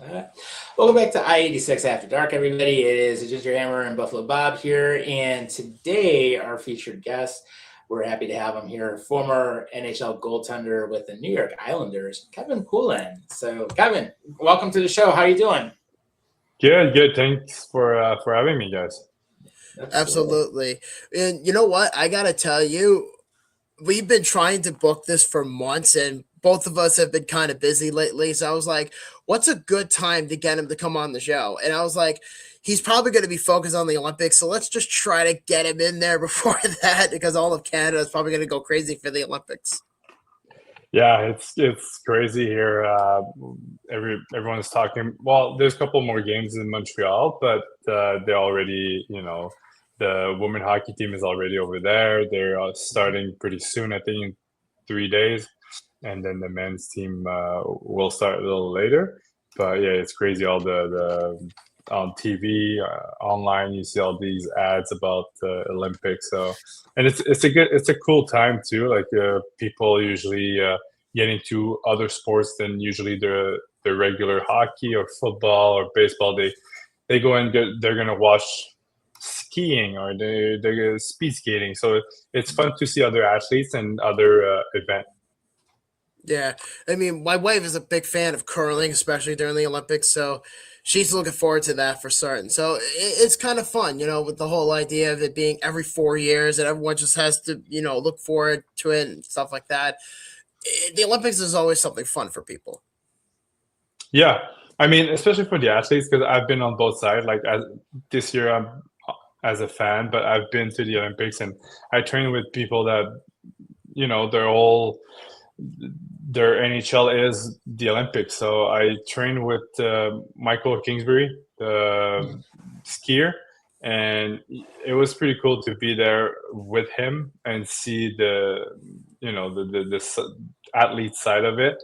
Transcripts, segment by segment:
Uh, Welcome back to I-86 After Dark, everybody. It is Ginger Hammer and Buffalo Bob here, and today our featured guest, we're happy to have him here, former NHL goaltender with the New York Islanders, Kevin Poulin. So, Kevin, welcome to the show. How are you doing? Good. Thanks for having me, guys. Absolutely. Absolutely. And you know what? I got to tell you, we've been trying to book this for months and both of us have been kind of busy lately. So I was like, what's a good time to get him to come on the show? And I was like, he's probably going to be focused on the Olympics. So let's just try to get him in there before that because all of Canada is probably going to go crazy for the Olympics. Yeah, it's crazy here. Everyone's talking. Well, there's a couple more games in Montreal, but they're already, the women hockey team is already over there. They're starting pretty soon, I think, in 3 days, and then the men's team will start a little later. But yeah, it's crazy. All the on TV, online, you see all these ads about the Olympics. So, and it's a cool time too. Like people usually get into other sports than usually the regular hockey or football or baseball. They go and they're gonna watch skiing or they're speed skating. So it's fun to see other athletes and other events. Yeah. I mean, my wife is a big fan of curling, especially during the Olympics. So she's looking forward to that for certain. So it's kind of fun, with the whole idea of it being every 4 years and everyone just has to, look forward to it and stuff like that. The Olympics is always something fun for people. Yeah, I mean, especially for the athletes, because I've been on both sides. Like this year, I'm as a fan, but I've been to the Olympics and I train with people that they're all their NHL is the Olympics. So I trained with Michael Kingsbury, the skier, and it was pretty cool to be there with him and see the athlete side of it.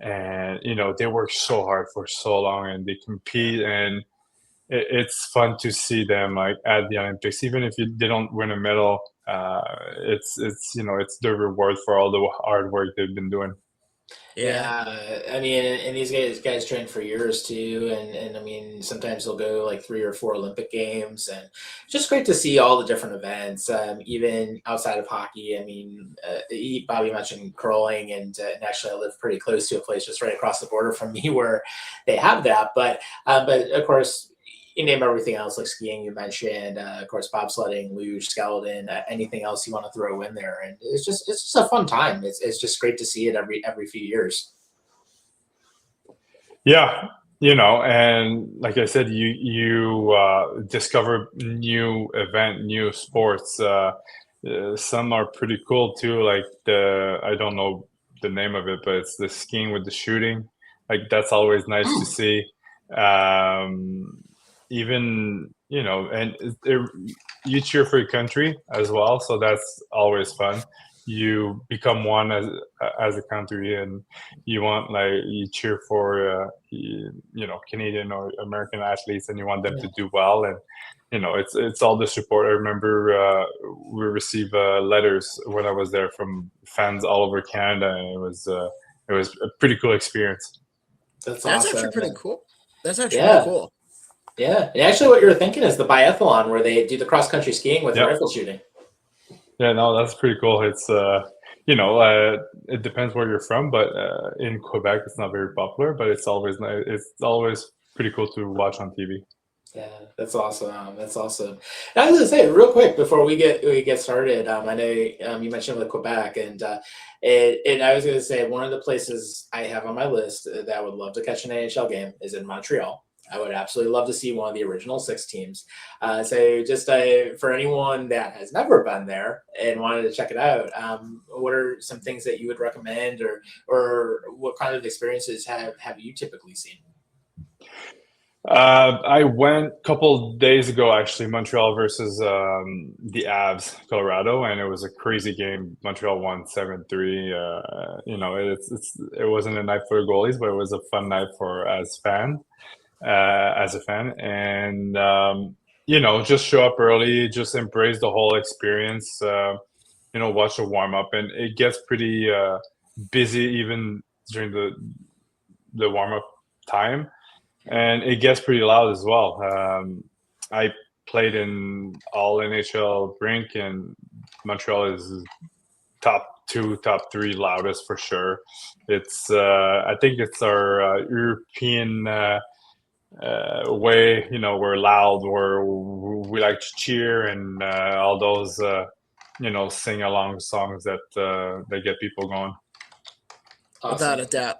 And they work so hard for so long and they compete, and it's fun to see them like at the Olympics, even if they don't win a medal. It's the reward for all the hard work they've been doing. Yeah. Yeah, I mean, and these guys train for years too, and I mean, sometimes they'll go like three or four Olympic games, and just great to see all the different events, even outside of hockey. I mean, Bobby mentioned curling, and actually, I live pretty close to a place just right across the border from me where they have that. But of course, you name everything else like skiing. You mentioned, of course, bobsledding, luge, skeleton, anything else you want to throw in there, and it's just a fun time. It's just great to see it every few years. Yeah, and like I said, you discover new event, new sports. Some are pretty cool too. Like I don't know the name of it, but it's the skiing with the shooting. Like that's always nice to see. Um, Even and you cheer for your country as well, so that's always fun. You become one as a country, and you cheer for Canadian or American athletes, and you want them to do well, and it's all the support. I remember we received letters when I was there from fans all over Canada, and it was a pretty cool experience. That's That's actually awesome. pretty cool. That's actually pretty Yeah, cool. yeah. And actually, what you're thinking is the biathlon, where they do the cross country skiing with Yep. rifle shooting. Yeah, no, that's pretty cool. It depends where you're from, but in Quebec, it's not very popular. But it's always nice. It's always pretty cool to watch on TV. Yeah, that's awesome. That's awesome. And I was gonna say real quick before we get started. I know you mentioned with Quebec, and I was gonna say one of the places I have on my list that I would love to catch an NHL game is in Montreal. I would absolutely love to see one of the original six teams. So just for anyone that has never been there and wanted to check it out, what are some things that you would recommend, or what kind of experiences have you typically seen? I went a couple days ago, actually, Montreal versus the Avs, Colorado, and it was a crazy game. Montreal won 7-3. It wasn't a night for the goalies, but it was a fun night for as a fan, and just show up early, just embrace the whole experience. Watch the warm up, and it gets pretty busy even during the warm up time. and it gets pretty loud as well. I played in all NHL rink, and Montreal is top 2, top 3 loudest for sure. It's I think it's our European way. You know, we're loud, we like to cheer, and all those sing along songs that get people going. Without a doubt.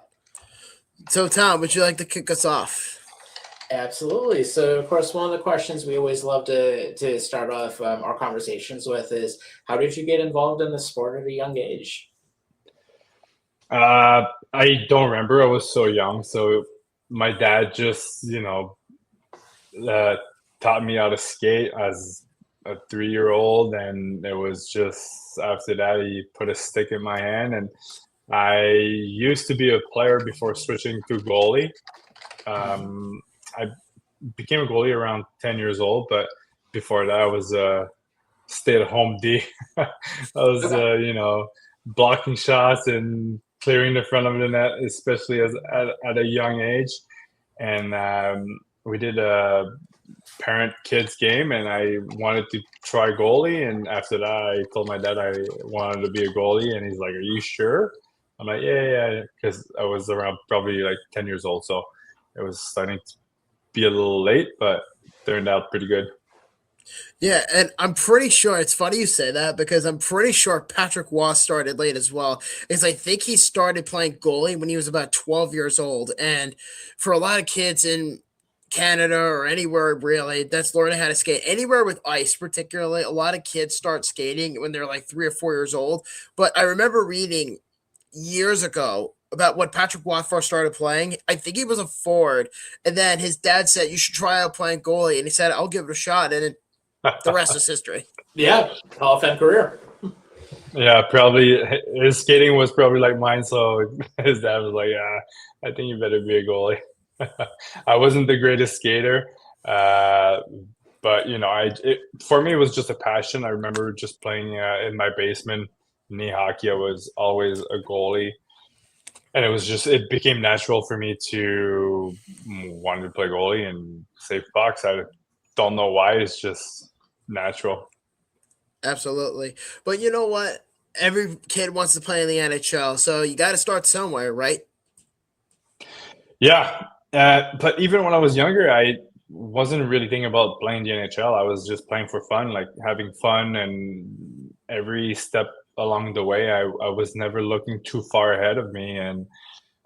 So, Tom, would you like to kick us off? Absolutely. So, of course, one of the questions we always love to start off our conversations with is, how did you get involved in the sport at a young age? I don't remember. I was so young. So my dad just, uh, taught me how to skate as a 3-year-old, and it was just after that he put a stick in my hand, and I used to be a player before switching to goalie. I became a goalie around 10 years old, but before that I was a stay-at-home D. I was, blocking shots and clearing the front of the net, especially at a young age. And we did a parent kids game, and I wanted to try goalie. And after that, I told my dad I wanted to be a goalie, and he's like, "Are you sure?" I'm like, "Yeah," because I was around probably like 10 years old, so it was starting to be a little late, but turned out pretty good. Yeah, and I'm pretty sure it's funny you say that because I'm pretty sure Patrick Waugh started late as well. Is I think he started playing goalie when he was about 12 years old, and for a lot of kids in Canada or anywhere really that's learning how to skate, anywhere with ice, particularly, a lot of kids start skating when they're like 3 or 4 years old. But I remember reading years ago about when Patrick Waugh first started playing. I think he was a forward, and then his dad said, "You should try out playing goalie," and he said, "I'll give it a shot," and the rest is history. Yeah, Hall of Fame career. Yeah, probably his skating was probably like mine, so his dad was like, "Yeah, I think you better be a goalie." I wasn't the greatest skater, but for me it was just a passion. I remember just playing in my basement knee hockey. I was always a goalie, and it became natural for me to want to play goalie and save pucks. I don't know why. It's just natural. Absolutely. But you know what? Every kid wants to play in the NHL, so you got to start somewhere, right? Yeah, but even when I was younger, I wasn't really thinking about playing the NHL. I was just playing for fun, like having fun, and every step along the way, I was never looking too far ahead of me. And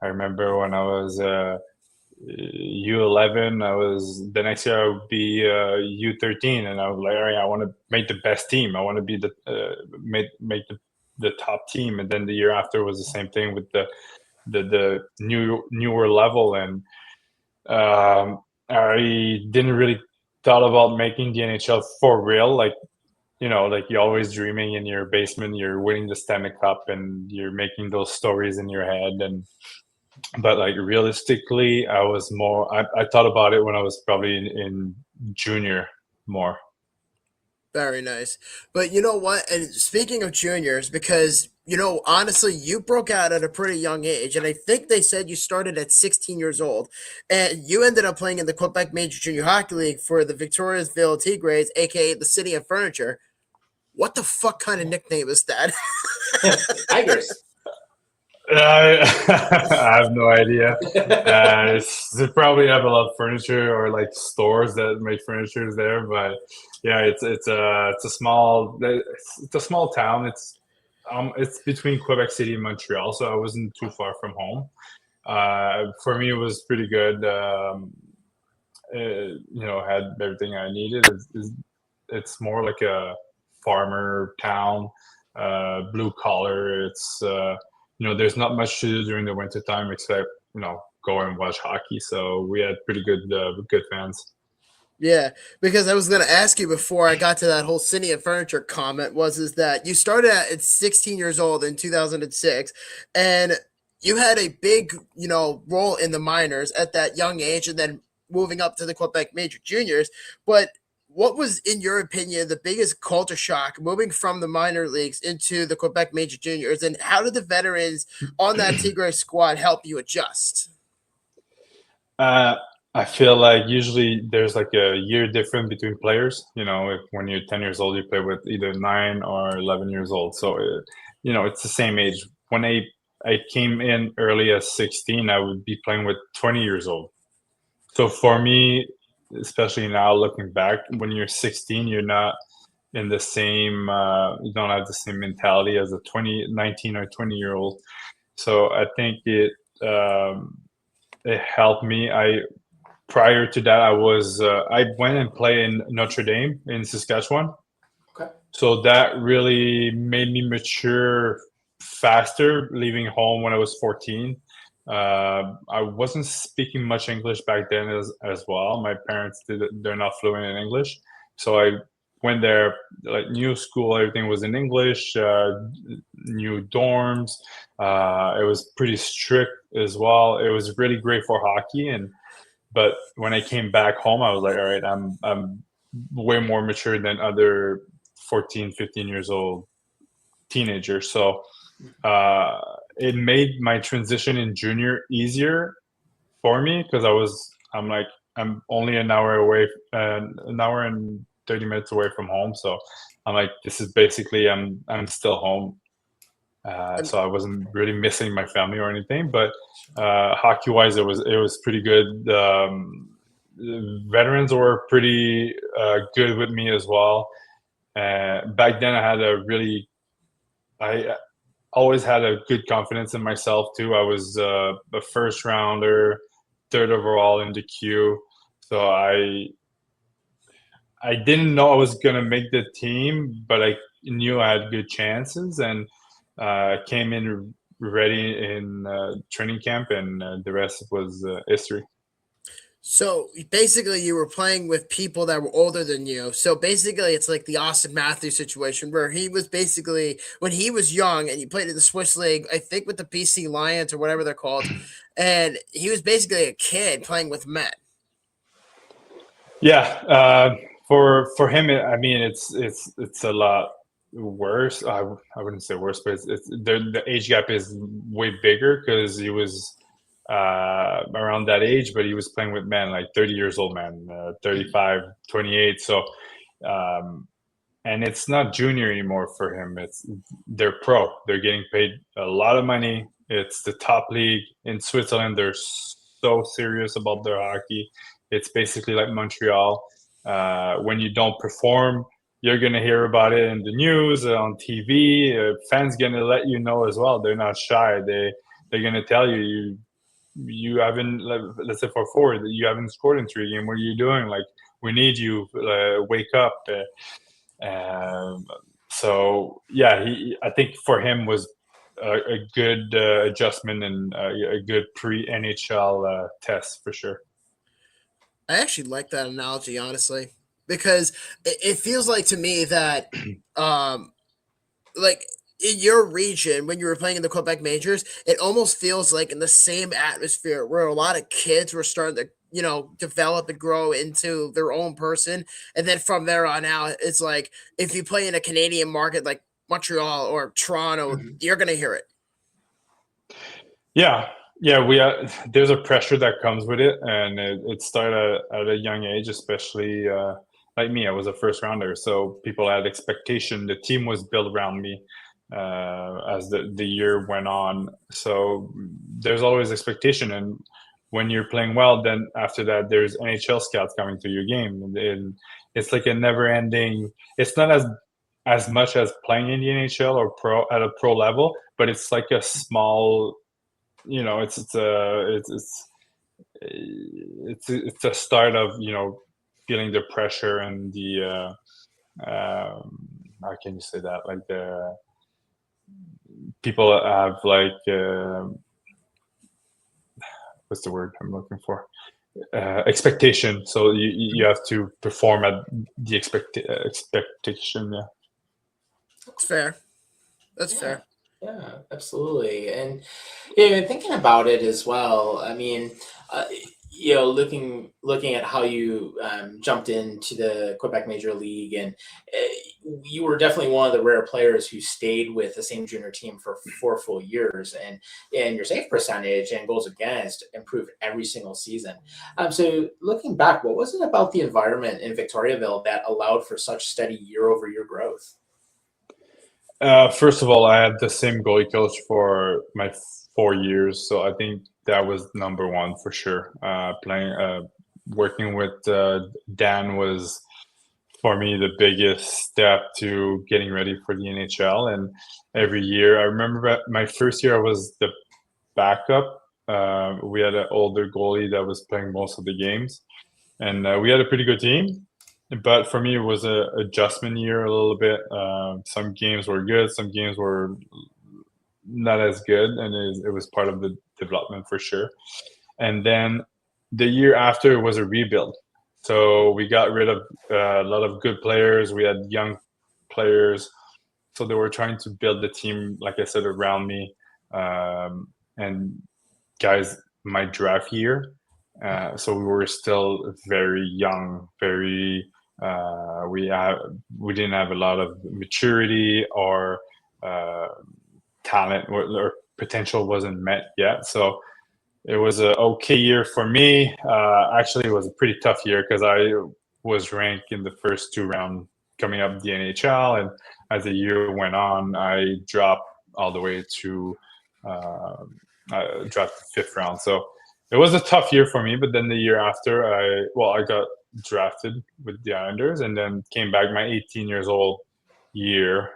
I remember when I was U11, I was the next year I would be U13, and I was like, all right, I want to make the best team. I want to be make the top team. And then the year after was the same thing with the newer level, and I didn't really thought about making the NHL for real. Like, like you're always dreaming in your basement, you're winning the Stanley Cup, and you're making those stories in your head. And but like realistically, I thought about it when I was probably in junior more. Very nice. But you know what? And speaking of juniors, because, honestly, you broke out at a pretty young age. And I think they said you started at 16 years old. And you ended up playing in the Quebec Major Junior Hockey League for the Victoriaville Tigres, a.k.a. the City of Furniture. What the fuck kind of nickname is that? Tigers. I have no idea. They probably have a lot of furniture or like stores that make furniture there, but yeah, it's a small town. It's between Quebec City and Montreal, so I wasn't too far from home. For me, it was pretty good. Had everything I needed. It's more like a farmer town, blue collar. There's not much to do during the winter time except go and watch hockey. So we had pretty good fans. Yeah, because I was going to ask you before I got to that whole City of Furniture comment is that you started at 16 years old in 2006, and you had a big, role in the minors at that young age, and then moving up to the Quebec Major Juniors. But what was, in your opinion, the biggest culture shock moving from the minor leagues into the Quebec Major Juniors, and how did the veterans on that Tigre squad help you adjust? I feel like usually there's like a year difference between players. You know, if when you're 10 years old, you play with either 9 or 11 years old. So, you know, it's the same age. When I came in early as 16, I would be playing with 20 years old. So for me, especially now looking back, when you're 16, you're not in the same, you don't have the same mentality as a 19 or 20-year old. So I think it helped me. Prior to that, I went and played in Notre Dame in Saskatchewan. Okay. So that really made me mature faster, leaving home when I was 14. I wasn't speaking much English back then as well. My parents they're not fluent in English. So I went there, like new school, everything was in English, new dorms. It was pretty strict as well. It was really great for hockey. But when I came back home, I was like, all right, I'm way more mature than other 14, 15 years old teenagers. So it made my transition in junior easier for me because I'm like, I'm only an hour away, an hour and 30 minutes away from home. So I'm like, this is basically, I'm still home. So I wasn't really missing my family or anything, but hockey wise, it was pretty good. Veterans were pretty good with me as well. Back then, I always had a good confidence in myself too. I was a first rounder, third overall in the queue, so I didn't know I was gonna make the team, but I knew I had good chances, and came in ready in training camp, and the rest was history. So basically, you were playing with people that were older than you. So basically, it's like the Austin Matthews situation where he was basically when he was young and he played in the Swiss League, I think with the BC Lions or whatever they're called, and he was basically a kid playing with men. Yeah, for him, I mean, it's a lot worse. I wouldn't say worse, but the age gap is way bigger because he was around that age, but he was playing with men like 30 years old man, 35, 28. So, um, and it's not junior anymore for him. They're pro. They're getting paid a lot of money. It's the top league in Switzerland. They're so serious about their hockey. It's basically like Montreal. When you don't perform, you're gonna hear about it in the news, on TV. Fans gonna let you know as well. They're not shy. They're gonna tell you haven't, let's say for forward, you haven't scored in 3 games. What are you doing? Like, we need you. Wake up. Um, so yeah, I think for him was a good adjustment and a good pre NHL test for sure. I actually like that analogy, honestly, because it feels like to me that, um, like in your region when you were playing in the Quebec majors, it almost feels like in the same atmosphere where a lot of kids were starting to, develop and grow into their own person. And then from there on out, it's like if you play in a Canadian market like Montreal or Toronto, Mhm. you're gonna hear it. Yeah, yeah, there's a pressure that comes with it, and it started at a young age, especially like me. I was a first rounder, so people had expectation. The team was built around me as the year went on. So there's always expectation, and when you're playing well, then after that, there's NHL scouts coming to your game, and it's like a never-ending. It's not as much as playing in the NHL or pro at a pro level, but it's like a small, it's a start of feeling the pressure and the how can you say that, like the people have like what's the word I'm looking for, expectation, so you have to perform at the expectation. Yeah. It's fair. That's Yeah, fair. yeah, absolutely. And thinking about it as well. I mean, uh, looking at how you jumped into the Quebec Major League, and you were definitely one of the rare players who stayed with the same junior team for 4 full years, and your save percentage and goals against improved every single season. So looking back, what was it about the environment in Victoriaville that allowed for such steady year-over-year growth? First of all, I had the same goalie coach for my 4 years, so I think that was number one for sure. Working with Dan was for me the biggest step to getting ready for the NHL. And every year, I remember my first year I was the backup. We had an older goalie that was playing most of the games, and we had a pretty good team. But for me, it was a adjustment year a little bit. Some games were good, some games were not as good, and it was part of the development for sure. And then the year after was a rebuild. So we got rid of a lot of good players. We had young players. So they were trying to build the team, like I said, around me. And guys, my draft year. So we were still very young, very we didn't have a lot of maturity or talent or potential wasn't met yet. So it was an okay year for me. Actually, it was a pretty tough year because I was ranked in the first 2 rounds coming up the NHL, and as the year went on, I dropped all the way to I dropped the 5th round. So it was a tough year for me. But then the year after, I got drafted with the Islanders, and then came back my 18 years old year,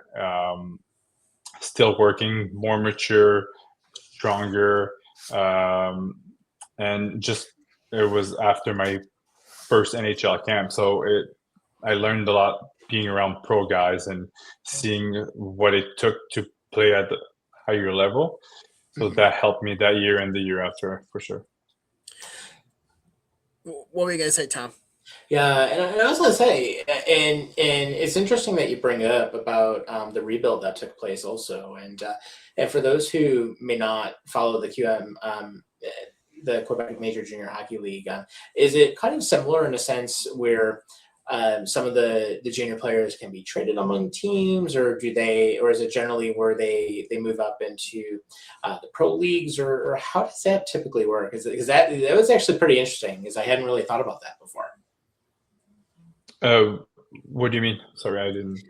still working, more mature, stronger, and just it was after my first NHL camp, so I learned a lot being around pro guys and seeing what it took to play at the higher level. So that helped me that year and the year after for sure. What were you gonna say, Tom? Yeah, and I was going to say, and it's interesting that you bring up about the rebuild that took place also, and for those who may not follow the the Quebec Major Junior Hockey League, is it kind of similar in a sense where some of the junior players can be traded among teams, or is it generally where they move up into the pro leagues, or how does that typically work? Because that was actually pretty interesting, because I hadn't really thought about that before. What do you mean? Sorry, I didn't.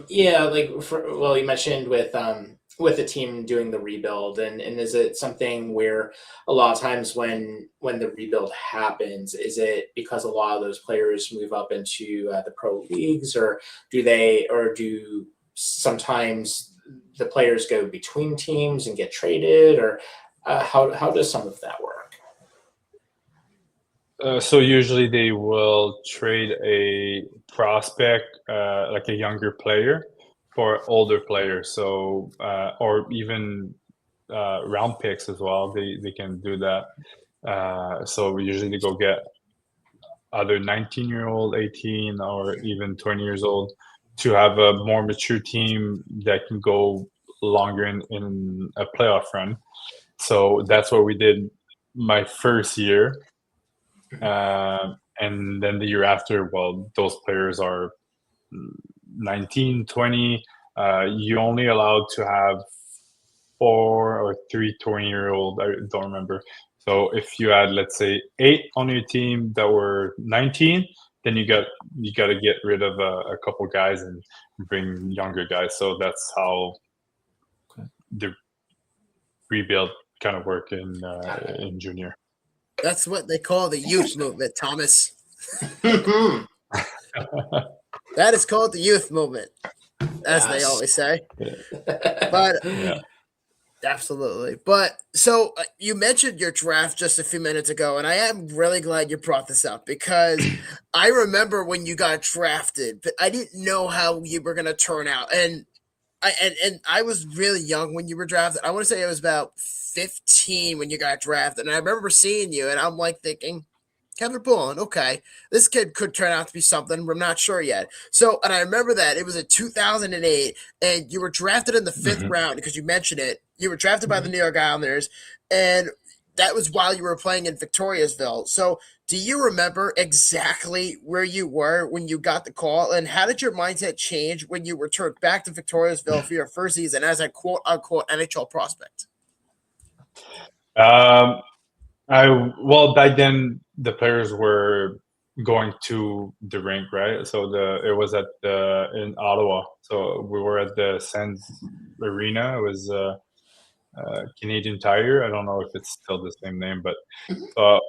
Yeah, you mentioned with the team doing the rebuild, and is it something where a lot of times when the rebuild happens, is it because a lot of those players move up into the pro leagues, or do sometimes the players go between teams and get traded, or how does some of that work? So usually they will trade a prospect, like a younger player, for older players. So or even round picks as well. They can do that. So usually they go get other 19-year-old, 18, or even 20 years old to have a more mature team that can go longer in a playoff run. So that's what we did my first year. And then the year after, well, those players are 19, 20. You only allowed to have 4 or 3 20-year-old. I don't remember. So if you had, let's say, 8 on your team that were 19, then you got to get rid of a couple guys and bring younger guys. So that's how the rebuild kind of work in junior. That's what they call the youth movement, Thomas. Mhm. That is called the youth movement, as they Yes. always say. But Yeah. absolutely. But so you mentioned your draft just a few minutes ago, and I am really glad you brought this up, because I remember when you got drafted, but I didn't know how you were going to turn out. And I was really young when you were drafted. I want to say I was about 15 when you got drafted. And I remember seeing you, and I'm like thinking, Kevin Poulin, okay, this kid could turn out to be something. We're not sure yet. So, and I remember that it was in 2008, and you were drafted in the 5th round, because you mentioned it. You were drafted by the New York Islanders, and that was while you were playing in Victoriasville. So, do you remember exactly where you were when you got the call, and how did your mindset change when you returned back to Victoriasville for your first season as a quote unquote NHL prospect? Um, well, back then the players were going to the rink, right? So it was at the in Ottawa. So we were at the Sands Arena. It was Canadian Tire. I don't know if it's still the same name, but uh,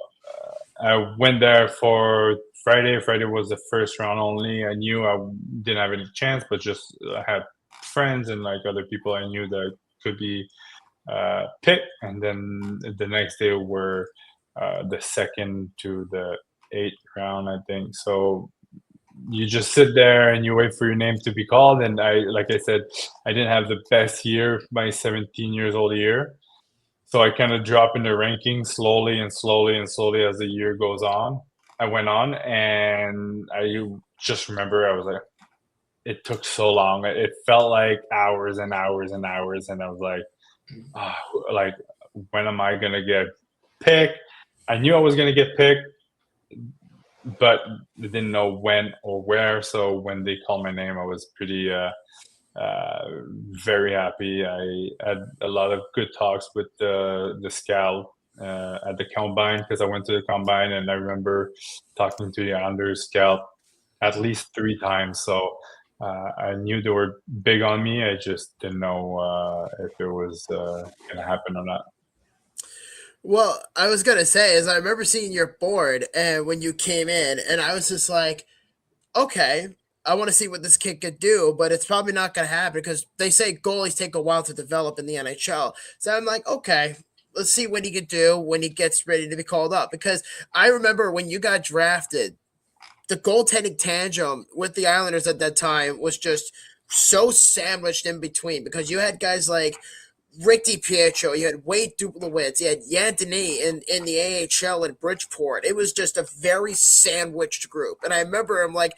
I went there for Friday. Friday was the first round only. I knew I didn't have any chance, but just I had friends and like other people I knew that could be picked. And then the next day were the second to the eighth round, I think. So you just sit there and you wait for your name to be called. And like I said, I didn't have the best year, my 17 years old year. So I kind of drop in the rankings slowly and slowly and slowly as the year goes on. I went on, and I just remember I was like, it took so long. It felt like hours and hours and hours, and I was like, like when am I gonna get picked? I knew I was gonna get picked, but didn't know when or where. So when they called my name, I was pretty very happy. I had a lot of good talks with the scout at the combine, because I went to the combine, and I remember talking to the Islanders scout at least 3 times. So I knew they were big on me. I just didn't know if it was going to happen or not. Well, I was gonna say is I remember seeing your board and when you came in, and I was just like, okay, I want to see what this kid could do, but it's probably not going to happen because they say goalies take a while to develop in the NHL. So I'm like, okay, let's see what he could do when he gets ready to be called up. Because I remember when you got drafted, the goaltending tantrum with the Islanders at that time was just so sandwiched in between because you had guys like Rick DiPietro, you had Wade Duplowitz, you had Yan Denis in the AHL in Bridgeport. It was just a very sandwiched group. And I remember I'm like,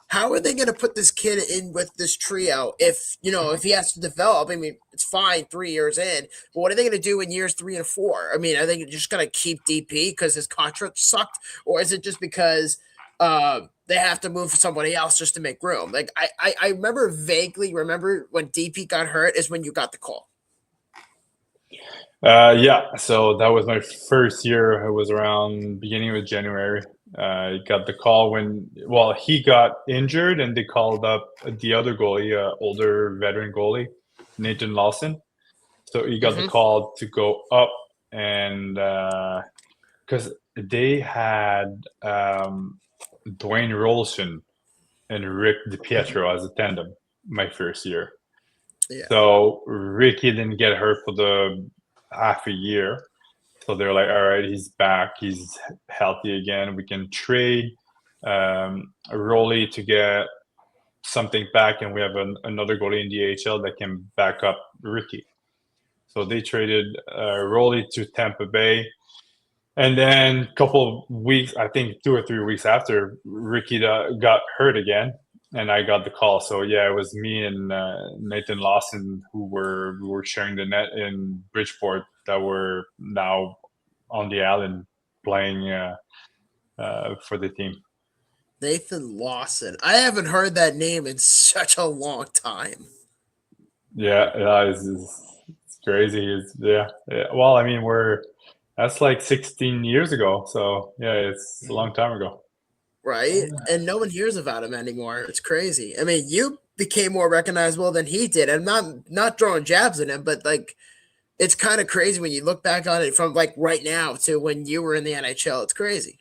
how are they going to put this kid in with this trio if, if he has to develop? I mean, it's fine 3 years in, but what are they going to do in years 3 and 4? I mean, are they just going to keep DP because his contract sucked? Or is it just because they have to move for somebody else just to make room? Like, I remember vaguely remember when DP got hurt is when you got the call. Yeah, so that was my first year. It was around beginning of January. I got the call when, well, he got injured, and they called up the other goalie, older veteran goalie, Nathan Lawson. So he got the call to go up, and because they had Dwayne Rolson and Rick DiPietro as a tandem my first year. Yeah. So Ricky didn't get hurt for the half a year. So they're like, all right, he's back. He's healthy again. We can trade Rolly to get something back, and we have another goalie in the AHL that can back up Ricky. So they traded Rolly to Tampa Bay. And then a couple of weeks, I think 2 or 3 weeks after, Ricky got hurt again, and I got the call. So yeah, it was me and Nathan Lawson who were sharing the net in Bridgeport that were now on the island playing for the team. Nathan Lawson. I haven't heard that name in such a long time. Yeah, it's crazy. Yeah. Well, I mean, that's like 16 years ago. So yeah, it's a long time ago. Right? And no one hears about him anymore. It's crazy. I mean, you became more recognizable than he did. I'm not throwing jabs at him, but like it's kind of crazy when you look back on it from like right now to when you were in the NHL. It's crazy.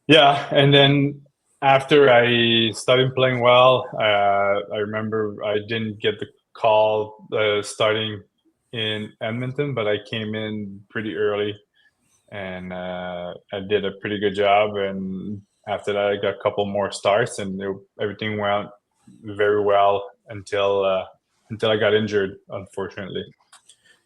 Yeah, and then after I started playing well, I remember I didn't get the call starting in Edmonton, but I came in pretty early, and I did a pretty good job. And after that, I got a couple more starts, and everything went very well until I got injured, unfortunately.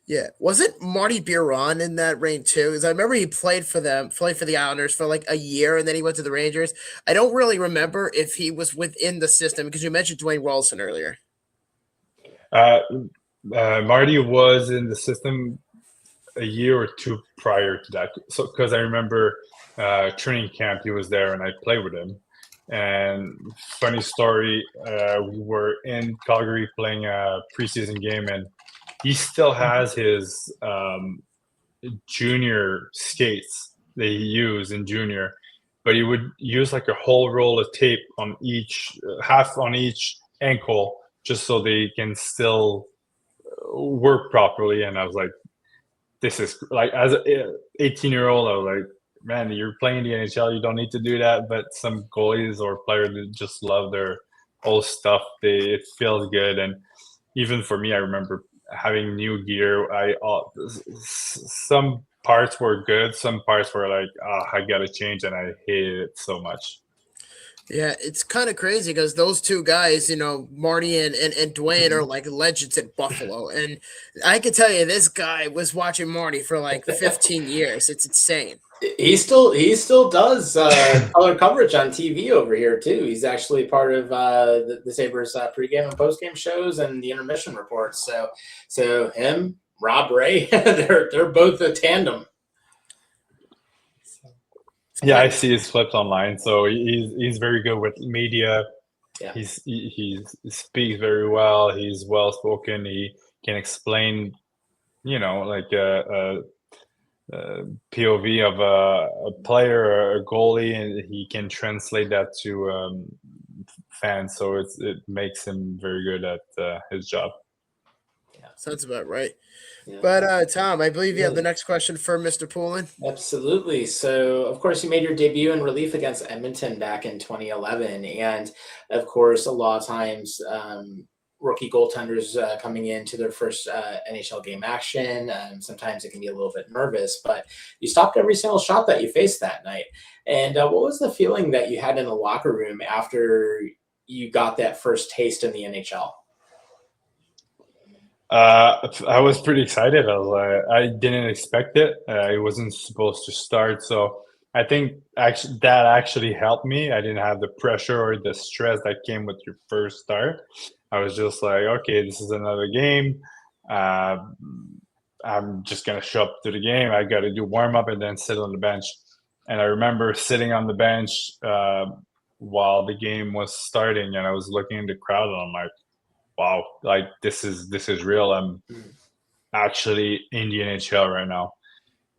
Yeah. Was it Marty Biron in that reign too? Because I remember he played for the Islanders for like a year and then he went to the Rangers. I don't really remember if he was within the system because you mentioned Dwayne Rolson earlier. Uh, Marty was in the system a year or two prior to that. So because I remember training camp, he was there and I played with him. And funny story, we were in Calgary playing a preseason game, and he still has his junior skates that he used in junior, but he would use like a whole roll of tape on each half on each ankle just so they can still work properly. And I was like, this is like, as a 18-year-old, I was like, man, you're playing the NHL, you don't need to do that. But some goalies or players that just love their old stuff, it feels good. And even for me, I remember having new gear. Some parts were good, some parts were like, I gotta change, and I hated it so much. Yeah, it's kind of crazy because those two guys, Marty and Dwayne are like legends at Buffalo. And I can tell you, this guy was watching Marty for like 15 years. It's insane. He still does color coverage on TV over here too. He's actually part of the Sabres pregame and postgame shows and the intermission reports. So him, Rob Ray, they're both a tandem. Yeah, I see his clips online. So he's very good with media. Yeah. He speaks very well. He's well spoken. He can explain, like a POV of a player or a goalie, and he can translate that to fans. So it makes him very good at his job. Yeah, sounds about right. Yeah. But Tom, I believe you have the next question for Mr. Poulin. Absolutely. So, of course, you made your debut in relief against Edmonton back in 2011, and of course, a lot of times rookie goaltenders coming into their first NHL game action. Sometimes it can be a little bit nervous, but you stopped every single shot that you faced that night. And what was the feeling that you had in the locker room after you got that first taste in the NHL? I was pretty excited. I didn't expect it. It wasn't supposed to start, so I think that actually helped me. I didn't have the pressure or the stress that came with your first start. I was just like, okay, this is another game. I'm just gonna show up to the game. I got to do warm up and then sit on the bench. And I remember sitting on the bench while the game was starting, and I was looking in the crowd, and I'm like, wow, like this is real. I'm actually in the NHL right now.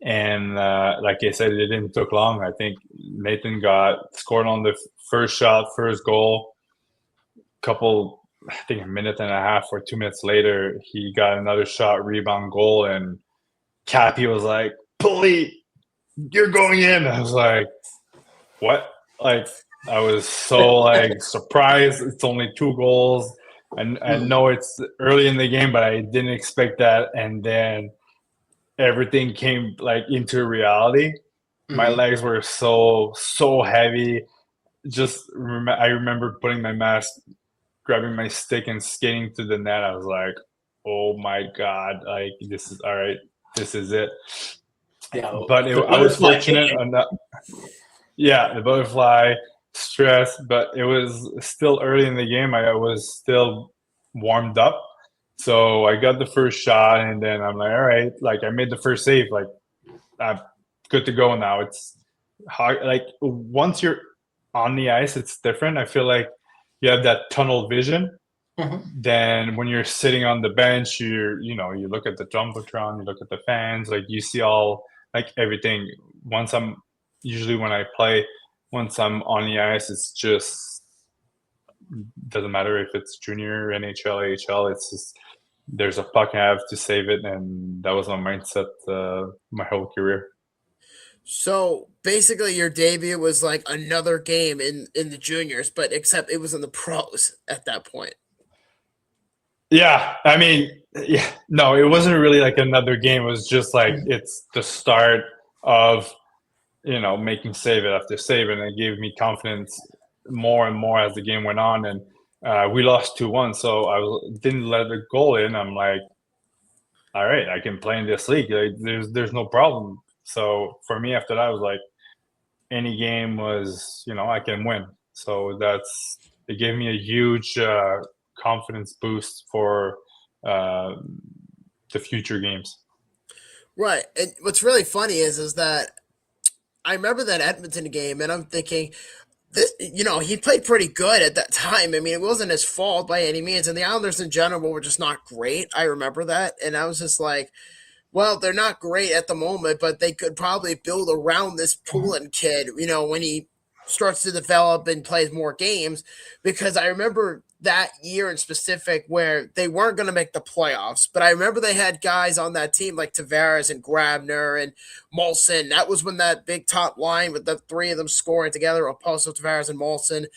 And like I said, it didn't took long. I think Nathan scored on the first shot, first goal. I think a minute and a half or 2 minutes later, he got another shot, rebound, goal, and Cappy was like, "Pulley, you're going in." I was like, "What?" Like I was so like surprised. It's only 2 goals. And I know it's early in the game, but I didn't expect that. And then everything came like into reality. My legs were so heavy. I remember putting my mask, grabbing my stick, and skating to the net. I was like, "Oh my god! Like this is all right. This is it." Yeah, But I was fortunate enough. Yeah, the butterfly stress, but it was still early in the game. I was still warmed up. So I got the first shot, and then I'm like, all right, like I made the first save, like I'm good to go now. It's hard. Like once you're on the ice, it's different. I feel like you have that tunnel vision. Then when you're sitting on the bench, you look at the jumbotron, you look at the fans, like you see all like everything. Usually when I play, once I'm on the ice, it's just doesn't matter if it's junior, NHL, AHL. It's just there's a puck, I have to save it, and that was my mindset my whole career. So basically, your debut was like another game in the juniors, but except it was in the pros at that point. Yeah, I mean, yeah, no, it wasn't really like another game. It was just like it's the start of making save it after save, and it gave me confidence more and more as the game went on. And we lost 2-1, so didn't let the goal in. I'm like, all right, I can play in this league. Like, there's no problem. So for me, after that, I was like, any game was, I can win. So it gave me a huge confidence boost for the future games. Right. And what's really funny is that I remember that Edmonton game, and I'm thinking, he played pretty good at that time. I mean, it wasn't his fault by any means, and the Islanders in general were just not great. I remember that, and I was just like, well, they're not great at the moment, but they could probably build around this Poulin kid, when he starts to develop and plays more games. Because I remember that year in specific where they weren't going to make the playoffs, but I remember they had guys on that team like Tavares and Grabner and Molson. That was when that big top line with the three of them scoring together, Oposo, Tavares, and Molson.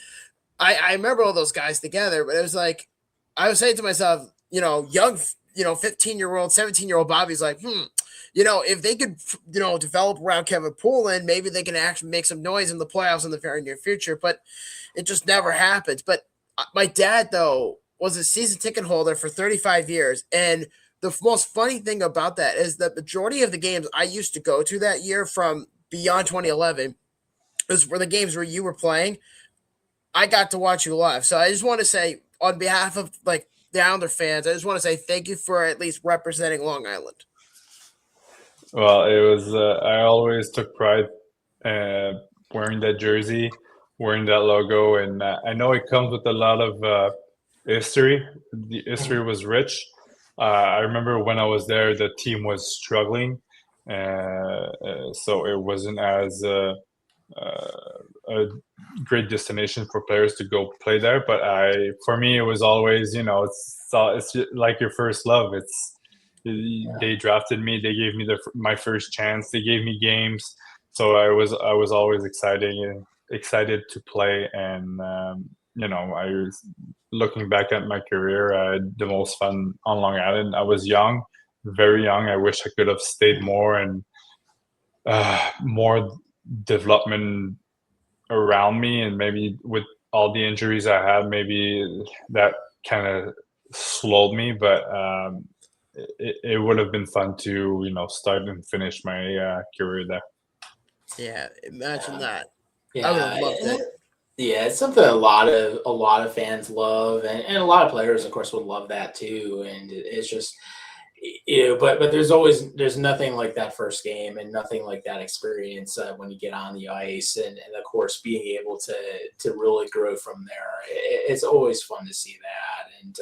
I remember all those guys together, but it was like I was saying to myself, young, 15-year-old, 17-year-old Bobby's like, if they could, develop around Kevin Poulin, maybe they can actually make some noise in the playoffs in the very near future. But it just never happens. But my dad, though, was a season ticket holder for 35 years. And the most funny thing about that is that the majority of the games I used to go to that year from beyond 2011 were the games where you were playing. I got to watch you live. So I just want to say, on behalf of like the Islander fans, I just want to say thank you for at least representing Long Island. Well, it was. I always took pride wearing that jersey, wearing that logo, and I know it comes with a lot of history. The history was rich. I remember when I was there, the team was struggling, so it wasn't as a great destination for players to go play there. But for me, it was always, it's like your first love. They drafted me. They gave me my first chance. They gave me games, so I was always excited to play. And I was looking back at my career. I had the most fun on Long Island. I was young, very young. I wish I could have stayed more and more development around me, and maybe with all the injuries I had, maybe that kind of slowed me. But it would have been fun to start and finish my career there. Yeah, imagine that. Yeah, I would have loved it. Yeah, it's something a lot of fans love, and a lot of players, of course, would love that too. And it's just, but there's nothing like that first game, and nothing like that experience when you get on the ice, and of course being able to really grow from there. It's always fun to see that. And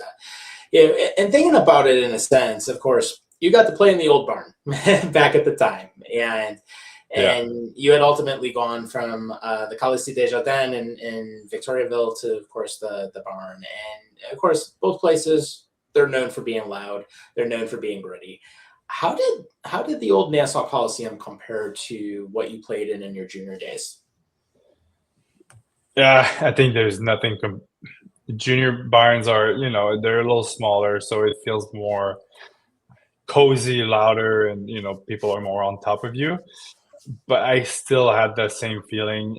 and thinking about it in a sense, of course, you got to play in the old barn back at the time, and Yeah. you had ultimately gone from the Coliseum Desjardins in Victoriaville to, of course, the barn. And of course, both places, they're known for being loud. They're known for being gritty. How did the old Nassau Coliseum compare to what you played in your junior days? Yeah, I think there's nothing. Junior barns are, they're a little smaller, so it feels more cozy, louder, and people are more on top of you. But I still had that same feeling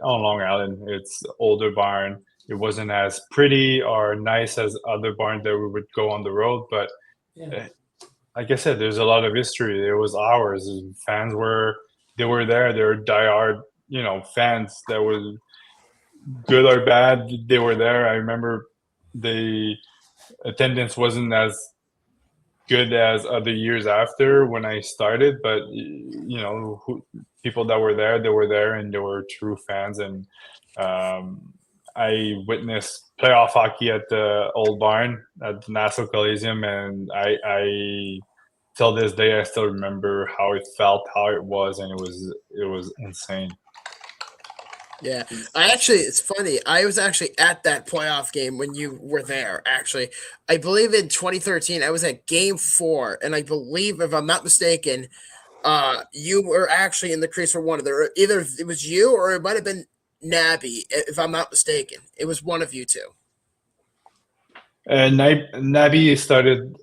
on Long Island. It's older barn. It wasn't as pretty or nice as other barns that we would go on the road, but Yeah. like I said, there's a lot of history. It was ours. Fans they were there. They were diehard, fans that were good or bad. They were there. I remember the attendance wasn't as good as other years after when I started, but people that were there, they were there, and they were true fans. And I witnessed playoff hockey at the old barn at the Nassau Coliseum, and I till this day I still remember how it felt, how it was, and it was insane. Yeah, it's funny. I was actually at that playoff game when you were there. Actually, I believe in 2013, I was at Game 4, and I believe, if I'm not mistaken, you were actually in the crease for one of the. Either it was you or it might have been Nabby, if I'm not mistaken. It was one of you two. And Nabi started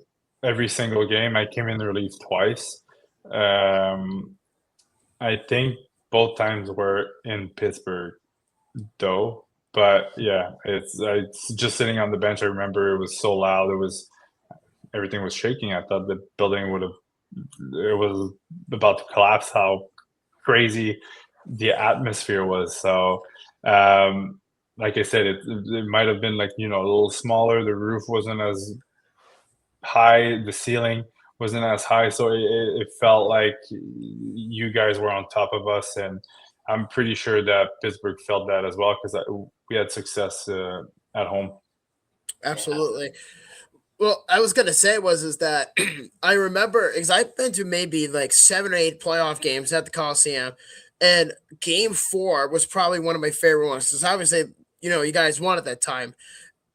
every single game. I came in relief twice. Um, I think both times were in Pittsburgh, though. But yeah, it's just sitting on the bench. I remember it was so loud. Everything was shaking. I thought the building it was about to collapse. How crazy the atmosphere was. So, like I said, it might have been like a little smaller. The roof wasn't as high. The ceiling wasn't as high, so it felt like you guys were on top of us, and I'm pretty sure that Pittsburgh felt that as well because we had success at home. Yeah, Absolutely. Well, I was gonna say is that I remember because I've been to maybe like 7 or 8 playoff games at the Coliseum, and Game 4 was probably one of my favorite ones because obviously you guys won at that time.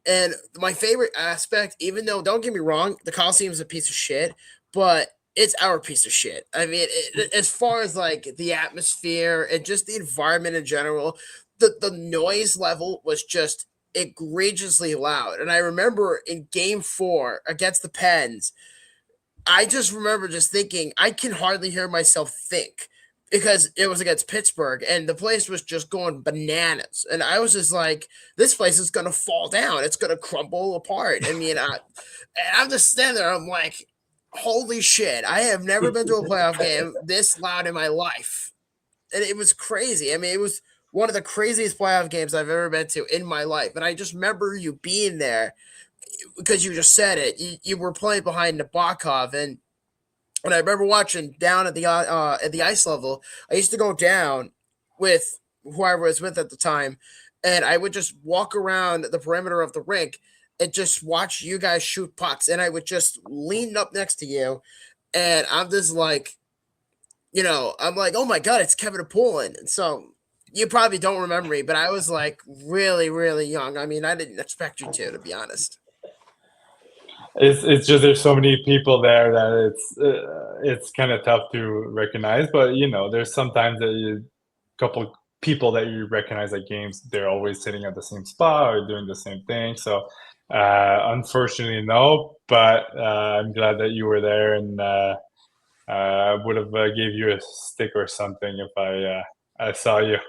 And my favorite aspect, even though don't get me wrong, the Coliseum is a piece of shit, but it's our piece of shit. I mean, as far as like the atmosphere and just the environment in general, the noise level was just egregiously loud. And I remember in Game 4 against the Pens, I just remember just thinking I can hardly hear myself think because it was against Pittsburgh and the place was just going bananas. And I was just like, this place is gonna fall down. It's gonna crumble apart. I mean, I'm just standing there. I'm like, holy shit! I have never been to a playoff game this loud in my life, and it was crazy. I mean, it was one of the craziest playoff games I've ever been to in my life. And I just remember you being there because you just said it. You were playing behind Nabokov, and I remember watching down at the ice level. I used to go down with whoever I was with at the time, and I would just walk around the perimeter of the rink and just watch you guys shoot pucks. And I would just lean up next to you, and I'm just like, I'm like, oh my god, it's Kevin Poulin. And so you probably don't remember me, but I was like really, really young. I mean, I didn't expect you to be honest. It's just there's so many people there that it's kind of tough to recognize. But there's sometimes couple people that you recognize at games. They're always sitting at the same spot or doing the same thing. So unfortunately, no. But I'm glad that you were there, and I would have gave you a stick or something if I saw you.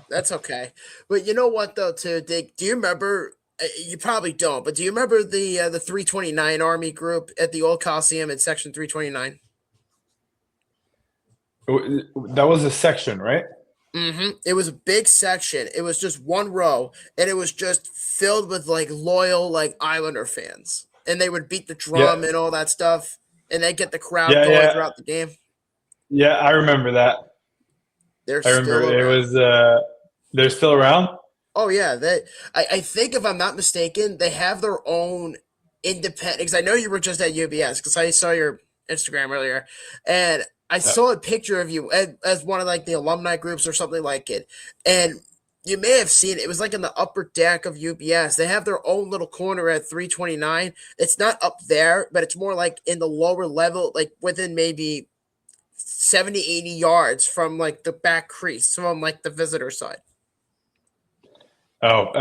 That's okay. But you know what though, too, Dick? Do you remember? You probably don't, but do you remember the 329 Army group at the old Coliseum in Section 329? That was a section, right? It was a big section. It was just one row, and it was just filled with like loyal like Islander fans, and they would beat the Yeah, drum and all that stuff, and they get the crowd yeah, going yeah, throughout the game. yeah. I remember that. They're I remember still it around. was. They're still around. Oh yeah, I think if I'm not mistaken, they have their own independent. Because I know you were just at UBS because I saw your Instagram earlier, and I Yeah. saw a picture of you as one of like the alumni groups or something like it, and you may have seen it. It was like in the upper deck of UBS. They have their own little corner at 329. It's not up there, but it's more like in the lower level, like within maybe 70, 80 yards from like the back crease from like the visitor side. Oh,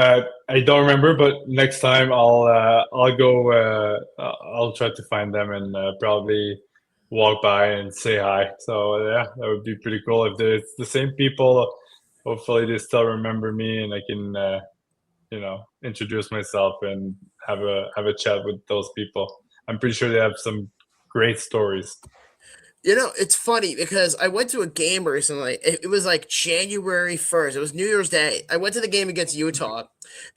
I don't remember, but next time I'll go. I'll try to find them and probably walk by and say hi. So yeah, that would be pretty cool if it's the same people. Hopefully, they still remember me, and I can introduce myself and have a chat with those people. I'm pretty sure they have some great stories. It's funny because I went to a game recently. It was like January 1st. It was New Year's Day. I went to the game against Utah,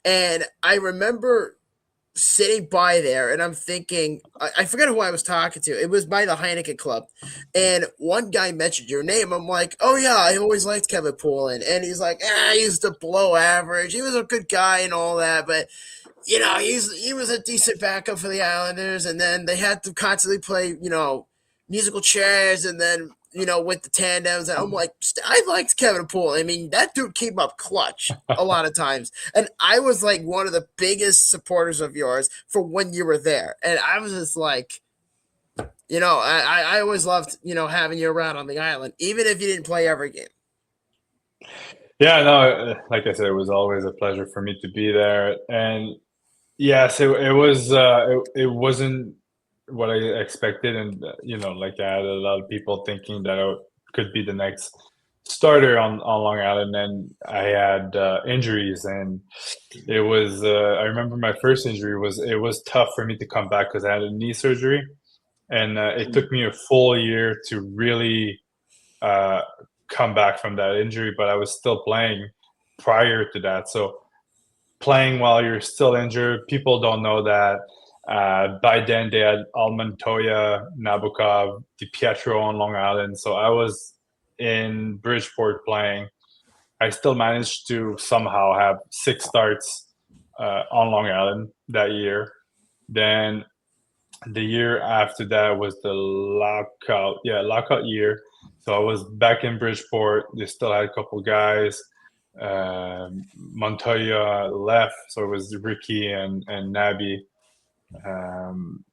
and I remember sitting by there, and I'm thinking, I forget who I was talking to. It was by the Heineken Club, and one guy mentioned your name. I'm like, oh yeah, I always liked Kevin Poulin, and he's like, he's the below average. He was a good guy and all that, but he was a decent backup for the Islanders, and then they had to constantly play, musical chairs, and then with the tandems. And I'm like, I liked Kevin Poole. I mean, that dude came up clutch a lot of times, and I was like one of the biggest supporters of yours for when you were there, and I was just like. I always loved, having you around on the island, even if you didn't play every game. Yeah, no, like I said, it was always a pleasure for me to be there, and yes, it was. It wasn't what I expected, and like I had a lot of people thinking that I could be the next starter on Long Island, and I had injuries, and it was. I remember my first injury was tough for me to come back because I had a knee surgery, and it took me a full year to really uh, come back from that injury. But I was still playing prior to that, so playing while you're still injured, people don't know that. By then, they had Montoya, Nabokov, DiPietro on Long Island. So I was in Bridgeport playing. I still managed to somehow have 6 starts on Long Island that year. Then the year after that was the lockout. Yeah, lockout year. So I was back in Bridgeport. They still had a couple guys. Montoya left, so it was Ricky and Nabi. Um,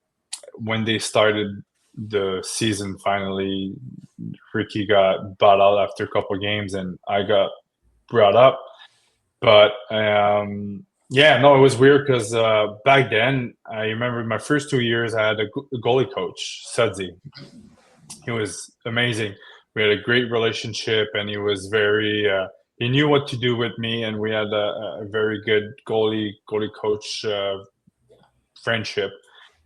when they started the season, finally, Ricky got bought out after a couple games, and I got brought up. But yeah, no, it was weird because back then, I remember my first 2 years, I had a goalie coach, Sudsy. He was amazing. We had a great relationship, and he was very. He knew what to do with me, and we had a very good goalie coach friendship.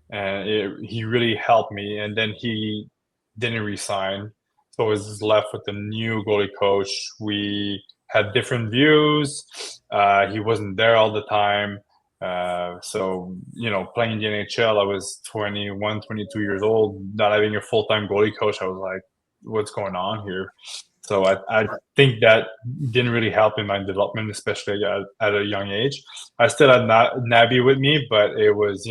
And he really helped me. And then he didn't resign, so I was left with a new goalie coach. We had different views. He wasn't there all the time. So, playing in the NHL, I was 21, 22 years old, not having a full-time goalie coach. I was like, what's going on here? So I think that didn't really help in my development, especially at a young age. I still had Nabi with me, but it was,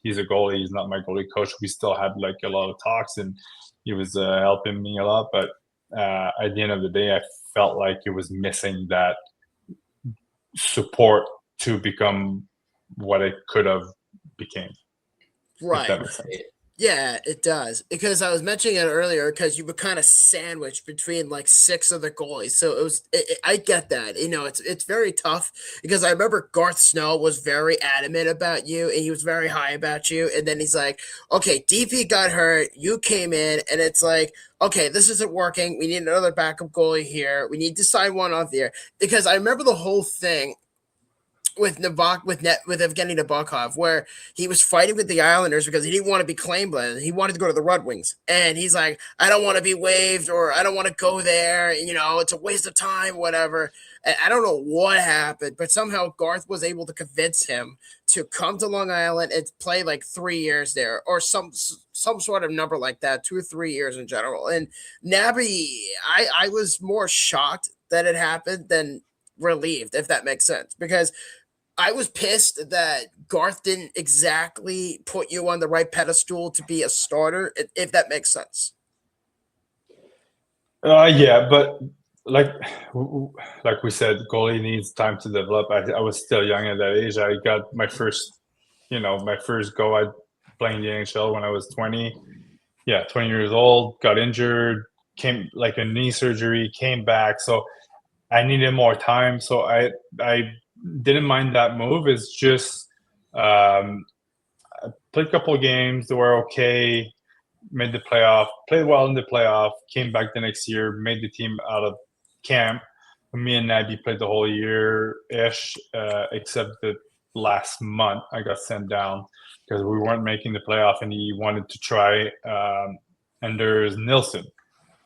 he's a goalie. He's not my goalie coach. We still had like a lot of talks, and he was helping me a lot. But at the end of the day, I felt like it was missing that support to become what it could have became. Right. Yeah, it does. Because I was mentioning it earlier because you were kind of sandwiched between like 6 other goalies. So I get that. It's very tough because I remember Garth Snow was very adamant about you and he was very high about you. And then he's like, okay, DP got hurt. You came in and it's like, okay, this isn't working. We need another backup goalie here. We need to sign one off there. Because I remember the whole thing with Evgeny Nabokov, where he was fighting with the Islanders because he didn't want to be claimed by it. He wanted to go to the Red Wings. And he's like, I don't want to be waived or I don't want to go there. It's a waste of time, whatever. And I don't know what happened, but somehow Garth was able to convince him to come to Long Island and play like 3 years there or some sort of number like that, 2 or 3 years in general. And Nabby, I was more shocked that it happened than relieved, if that makes sense, because I was pissed that Garth didn't exactly put you on the right pedestal to be a starter, if that makes sense. Yeah, but like we said, goalie needs time to develop. I was still young at that age. I got my first go at playing the NHL when I was 20. Yeah, 20 years old. Got injured, came like a knee surgery, came back. So I needed more time. So I didn't mind that move. It's just I played a couple of games. They were okay. Made the playoff. Played well in the playoff. Came back the next year. Made the team out of camp. Me and Nabi played the whole year-ish, except the last month I got sent down because we weren't making the playoff, and he wanted to try Anders Nilsson.